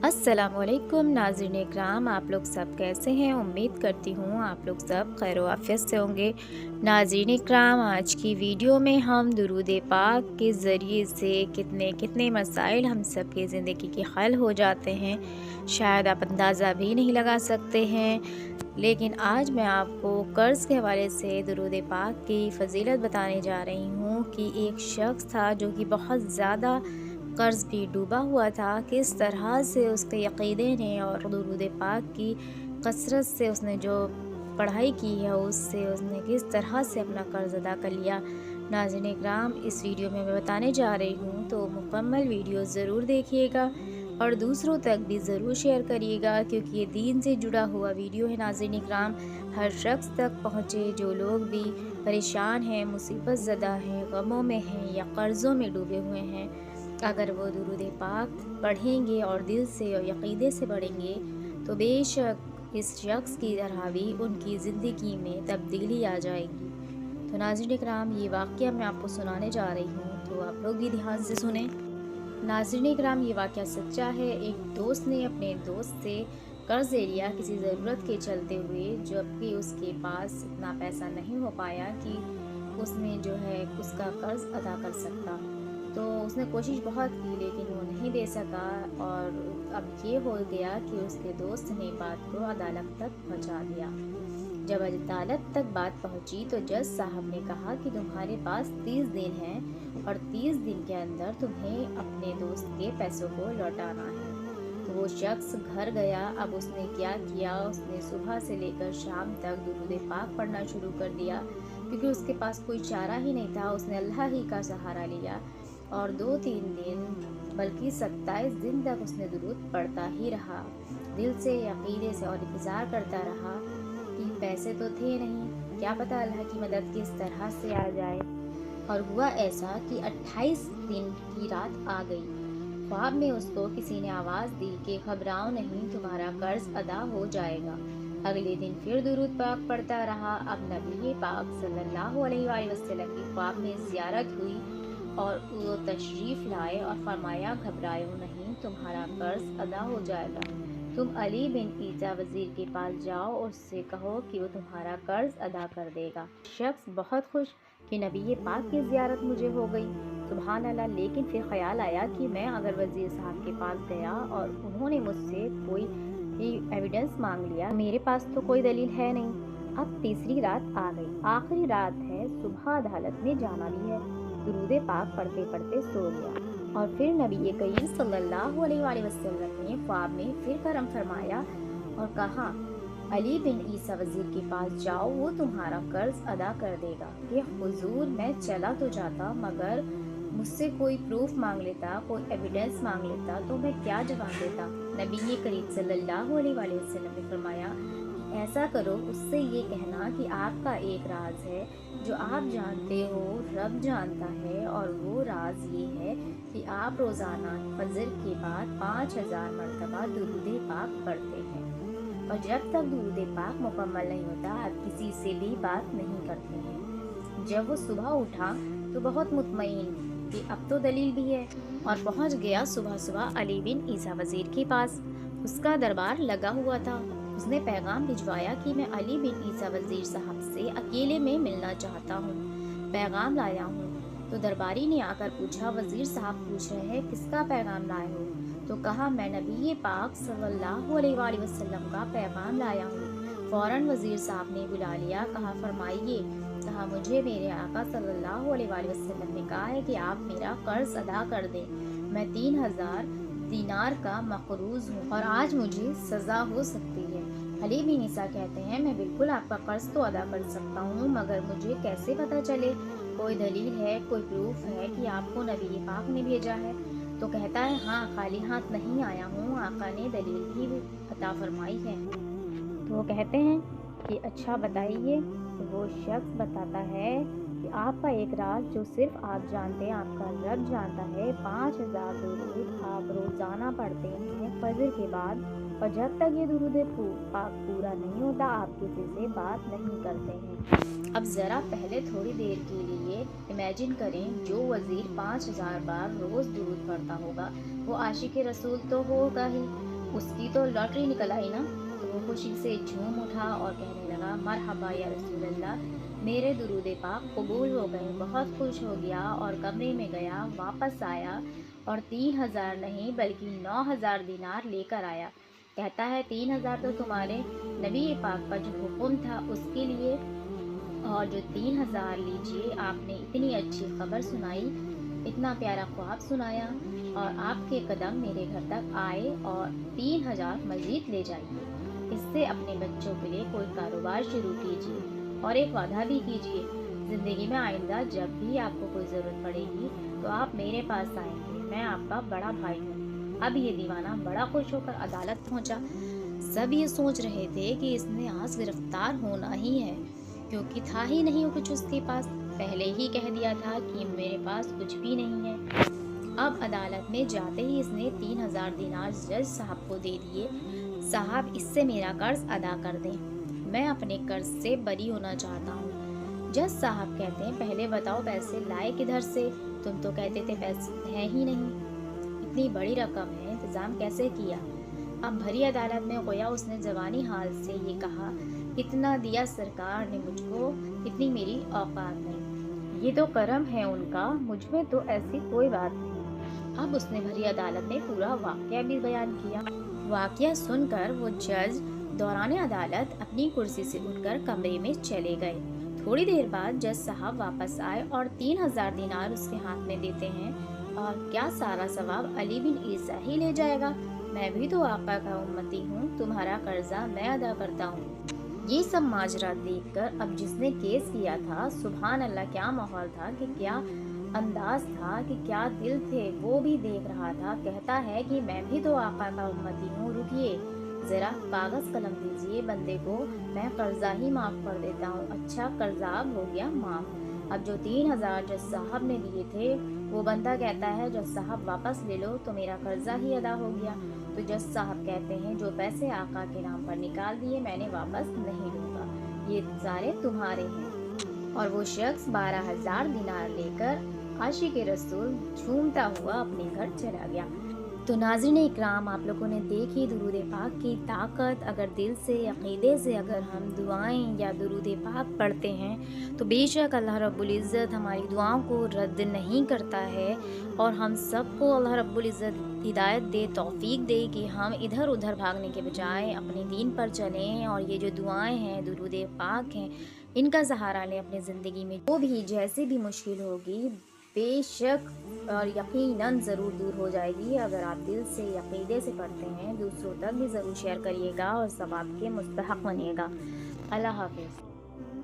अस्सलाम वालेकुम नाज़रीन इकराम, आप लोग सब कैसे हैं। उम्मीद करती हूँ आप लोग सब खैर व आफियत से होंगे। नाज़रीन इकराम, आज की वीडियो में हम दुरूद पाक के ज़रिए से कितने कितने मसाइल हम सब की ज़िंदगी के हल हो जाते हैं, शायद आप अंदाज़ा भी नहीं लगा सकते हैं। लेकिन आज मैं आपको कर्ज़ के हवाले से दुरूद पाक की फ़जीलत बताने जा रही हूँ कि एक शख्स था जो कि बहुत ज़्यादा कर्ज़ भी डूबा हुआ था। किस तरह से उसके अक़ीदे ने और दुरूद पाक की कसरत से उसने जो पढ़ाई की है उससे उसने किस तरह से अपना कर्ज़ अदा कर लिया। नाज़रीन इकराम, इस वीडियो में मैं बताने जा रही हूँ, तो मुकम्मल वीडियो ज़रूर देखिएगा और दूसरों तक भी ज़रूर शेयर करिएगा, क्योंकि ये दीन से जुड़ा हुआ वीडियो है। नाज़रीन इकराम, हर शख्स तक पहुँचे जो लोग भी परेशान हैं, मुसीबत ज़दा हैं, गमों में हैं या कर्ज़ों में डूबे हुए हैं। अगर वो दुरूद पाक पढ़ेंगे और दिल से और यक़ीदे से पढ़ेंगे तो बेशक इस शख्स की तरह भी उनकी ज़िंदगी में तब्दीली आ जाएगी। तो नाज़रीन इकराम, ये वाक़या मैं आपको सुनाने जा रही हूँ, तो आप लोग भी ध्यान से सुनें। नाज़रीन इकराम, ये वाक़या सच्चा है। एक दोस्त ने अपने दोस्त से कर्ज़ ले लिया किसी ज़रूरत के चलते हुए, जबकि उसके पास इतना पैसा नहीं हो पाया कि उसने जो है उसका कर्ज़ अदा कर सकता। तो उसने कोशिश बहुत की लेकिन वो नहीं दे सका, और अब ये हो गया कि उसके दोस्त ने बात को अदालत तक पहुंचा दिया। जब अदालत तक बात पहुंची तो जज साहब ने कहा कि तुम्हारे पास 30 दिन हैं और 30 दिन के अंदर तुम्हें अपने दोस्त के पैसों को लौटाना है। तो वो शख्स घर गया। अब उसने क्या किया, उसने सुबह से लेकर शाम तक दुरूद पाक पढ़ना शुरू कर दिया, क्योंकि उसके पास कोई चारा ही नहीं था। उसने अल्लाह ही का सहारा लिया और 2-3 दिन बल्कि 27 दिन तक उसने दुरूद पढ़ता ही रहा, दिल से यक़ीने से, और इंतज़ार करता रहा कि पैसे तो थे नहीं, क्या पता अल्लाह की मदद किस तरह से आ जाए। और हुआ ऐसा कि 28 दिन की रात आ गई। ख्वाब में उसको किसी ने आवाज़ दी कि घबराओ नहीं, तुम्हारा कर्ज़ अदा हो जाएगा। अगले दिन फिर दुरूद पाक पढ़ता रहा। अब नबी पाक सल्लल्लाहु अलैहि वसल्लम की ख्वाब में ज़ियारत हुई और वो तशरीफ़ लाए और फरमाया, घबराओ नहीं, तुम्हारा कर्ज़ अदा हो जाएगा। तुम अली बिन ईसा वज़ीर के पास जाओ और उससे कहो कि वो तुम्हारा कर्ज़ अदा कर देगा। शख्स बहुत खुश कि नबी पाक की ज़ियारत मुझे हो गई, सुभान अल्लाह। लेकिन फिर ख्याल आया कि मैं अगर वज़ीर साहब के पास गया और उन्होंने मुझसे कोई एविडेंस मांग लिया, मेरे पास तो कोई दलील है नहीं। अब तीसरी रात आ गई, आखिरी रात है, सुबह अदालत में जाना भी है। दुरूद पाक पढ़ते पढ़ते सो गया और फिर नबी करीम सल्लल्लाहु अलैहि वसल्लम ने ख्वाब में फिर करम फरमाया और कहा, अली बिन ईसा वज़ीर के पास जाओ, वो तुम्हारा कर्ज़ अदा कर देगा। कि हुजूर, मैं चला तो जाता, मगर मुझसे कोई प्रूफ मांग लेता, कोई एविडेंस मांग लेता, तो मैं क्या जवाब देता। नबी करीम सल्लल्लाहु अलैहि वसल्लम ने फरमाया, ऐसा करो, उससे ये कहना कि आपका एक राज है जो आप जानते हो, रब जानता है, और वो राज ये है कि आप रोज़ाना फजर के बाद 5000 मरतबा दुरूद पाक पढ़ते हैं, और जब तक दुरूद पाक मुकम्मल नहीं होता आप किसी से भी बात नहीं करते हैं। जब वो सुबह उठा तो बहुत मुतमईन कि अब तो दलील भी है, और पहुंच गया सुबह सुबह अली बिन ईसा वज़ीर के पास। उसका दरबार लगा हुआ था। उसने पैगाम भिजवाया कि मैं अली बिन ईसा वज़ीर साहब से अकेले में मिलना चाहता हूँ, पैगाम लाया हूँ। तो दरबारी ने आकर पूछा, वज़ीर साहब पूछ रहे हैं किसका पैगाम लाए हो? तो कहा, मैं नबी पाक सल्लल्लाहु अलैहि वसल्लम का पैगाम लाया हूँ। फ़ौरन वज़ीर साहब ने बुला लिया, कहा, फरमाइए। कहा, मुझे मेरे आका सल्लल्लाहु अलैहि वसल्लम ने कहा है कि आप मेरा कर्ज़ अदा कर दें। मैं 3000 दीनार का मक़रूज़ हूँ और आज मुझे सज़ा हो सकती है। अली बिन ईसा कहते हैं, मैं बिल्कुल आपका कर्ज़ तो अदा कर सकता हूँ, मगर मुझे कैसे पता चले, कोई दलील है, कोई प्रूफ है कि आपको नबी पाक ने भेजा है? तो कहता है, हाँ, खाली हाथ नहीं आया हूँ, आका ने दलील भी अता फरमाई है। तो वो कहते हैं कि अच्छा बताइए। तो वो शख्स बताता है کہ آپ کا ایک راز جو صرف آپ جانتے ہیں، آپ کا رب جانتا ہے۔ 5000 درود آپ روزانہ پڑھتے ہیں فجر کے بعد، اور جب تک یہ درود پاک پورا نہیں ہوتا آپ کسی سے بات نہیں کرتے ہیں۔ اب ذرا پہلے تھوڑی دیر کے لیے امیجن کریں، جو وزیر 5000 بار روز درود پڑھتا ہوگا وہ عاشق رسول تو ہوگا ہی، اس کی تو لاٹری نکل آئی نا۔ تو وہ خوشی سے جھوم اٹھا اور کہنے لگا، مرحبا یا رسول اللہ، میرے درود پاک قبول ہو گئے۔ بہت خوش ہو گیا اور کمرے میں گیا، واپس آیا اور 3000 نہیں بلکہ 9000 دینار لے کر آیا۔ کہتا ہے 3000 تو تمہارے نبی پاک کا جو حکم تھا اس کے لیے، اور جو 3000 لیجیے، آپ نے اتنی اچھی خبر سنائی، اتنا پیارا خواب سنایا، اور آپ کے قدم میرے گھر تک آئے، اور 3000 مزید لے جائیے۔ اس سے اپنے بچوں کے لیے کوئی کاروبار شروع کیجیے، اور ایک وعدہ بھی کیجیے، زندگی میں آئندہ جب بھی آپ کو کوئی ضرورت پڑے گی تو آپ میرے پاس آئیں گے، میں آپ کا بڑا بھائی ہوں۔ اب یہ دیوانہ بڑا خوش ہو کر عدالت پہنچا۔ سب یہ سوچ رہے تھے کہ اس نے آج گرفتار ہونا ہی ہے، کیونکہ تھا ہی نہیں کچھ اس کے پاس، پہلے ہی کہہ دیا تھا کہ میرے پاس کچھ بھی نہیں ہے۔ اب عدالت میں جاتے ہی اس نے 3000 دینار جج صاحب کو دے دیے۔ صاحب، اس سے میرا قرض ادا کر دیں، میں اپنے قرض سے بری ہونا چاہتا ہوں۔ جج صاحب کہتے ہیں، پہلے بتاؤ پیسے لائے کدھر سے؟ تم تو کہتے تھے پیسے ہیں ہی نہیں، اتنی بڑی رقم ہے، انتظام کیسے کیا؟ اب بھری عدالت میں گویا اس نے زبانی حال سے یہ کہا، اتنا دیا سرکار نے مجھ کو، اتنی میری اوقات نہیں، یہ تو کرم ہے ان کا، مجھ میں تو ایسی کوئی بات نہیں۔ اب اس نے بھری عدالت میں پورا واقعہ بھی بیان کیا۔ واقعہ سن کر وہ جج دوران عدالت اپنی کرسی سے اٹھ کر کمرے میں چلے گئے۔ تھوڑی دیر بعد جج صاحب واپس آئے اور 3000 دینار اس کے ہاتھ میں دیتے ہیں، اور کیا سارا ثواب علی بن عیسیٰ ہی لے جائے گا؟ میں بھی تو آقا کا امتی ہوں، تمہارا قرضہ میں ادا کرتا ہوں۔ یہ سب ماجرا دیکھ کر اب جس نے کیس کیا تھا، سبحان اللہ، کیا ماحول تھا، کہ کیا انداز تھا، کہ کیا دل تھے، وہ بھی دیکھ رہا تھا۔ کہتا ہے کہ میں بھی تو آقا کا امتی ہوں، رکیے ذرا، کاغذ قلم دیجیے، بندے کو میں قرضہ ہی معاف کر دیتا ہوں۔ اچھا، قرضاب ہو گیا معاف۔ اب جو 3000 جج صاحب نے دیے تھے، وہ بندہ کہتا ہے جج صاحب واپس لے لو تو میرا قرضہ ہی ادا ہو گیا۔ تو جج صاحب کہتے ہیں، جو پیسے آقا کے نام پر نکال دیے میں نے واپس نہیں لوں گا، یہ سارے تمہارے ہیں۔ اور وہ شخص 12000 دینار لے کر عاشق رسول جھومتا ہوا اپنے گھر چلا گیا۔ تو ناظرین اکرام، آپ لوگوں نے دیکھی درود پاک کی طاقت۔ اگر دل سے، عقیدے سے اگر ہم دعائیں یا درود پاک پڑھتے ہیں تو بے شک اللہ رب العزت ہماری دعاؤں کو رد نہیں کرتا ہے، اور ہم سب کو اللہ رب العزت ہدایت دے، توفیق دے کہ ہم ادھر ادھر بھاگنے کے بجائے اپنے دین پر چلیں، اور یہ جو دعائیں ہیں، درود پاک ہیں، ان کا سہارا لیں اپنی زندگی میں۔ جو بھی جیسے بھی مشکل ہوگی بے شک اور یقیناً ضرور دور ہو جائے گی، اگر آپ دل سے، عقیدے سے پڑھتے ہیں۔ دوسروں تک بھی ضرور شیئر کریے گا اور ثواب کے مستحق بنیے گا۔ اللہ حافظ۔